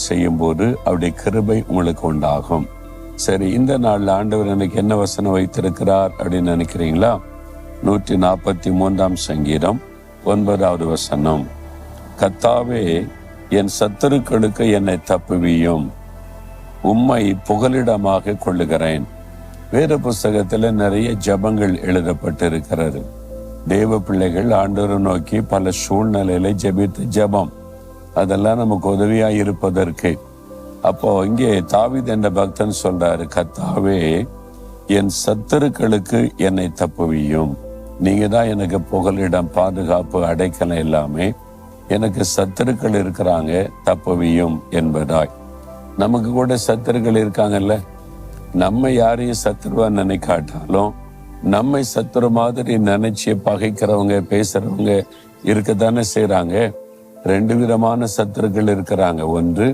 செய்யும் போது அவருடைய கிருபை உங்களுக்கு உண்டாகும். சரி, இந்த நாள்ல ஆண்டவர் எனக்கு என்ன வசனம் வைத்திருக்கிறார் அப்படின்னு நினைக்கிறீங்களா? 143 சங்கீதம் 9வது வசனம். கர்த்தாவே, என் சத்துருக்களுக்கு என்னை தப்புவியும், உம்மை புகலிடமாக கொள்ளுகிறேன். வேத புஸ்தகத்துல நிறைய ஜபங்கள் எழுதப்பட்டிருக்கிறது. தேவ பிள்ளைகள் ஆண்டவரை நோக்கி பல சூழ்நிலையில ஜெபித்த ஜபம், அதெல்லாம் நமக்கு உதவியா இருப்பதற்கு. அப்போ இங்கே தாவீது என்ற பக்தன் சொல்றாரு, கர்த்தாவே, என் சத்துருக்களுக்கு என்னை தப்புவியும். நீங்க தான் எனக்கு புகலிடம், பாதுகாப்பு, அடைக்கலம் எல்லாமே. எனக்கு சத்துருக்கள் இருக்கிறாங்க, தப்புவியும் என்பதாய். நமக்கு கூட சத்துருக்கள் இருக்காங்கல்ல. நம்ம யாரையும் சத்துருவா நினைக்காட்டாலும் நம்மை சத்துரு மாதிரி நினைச்சு பகைக்கிறவங்க, பேசுறவங்க இருக்கத்தானே செய்யறாங்க. 2 விதமான சத்துருக்கள் இருக்கிறாங்க. ஒன்று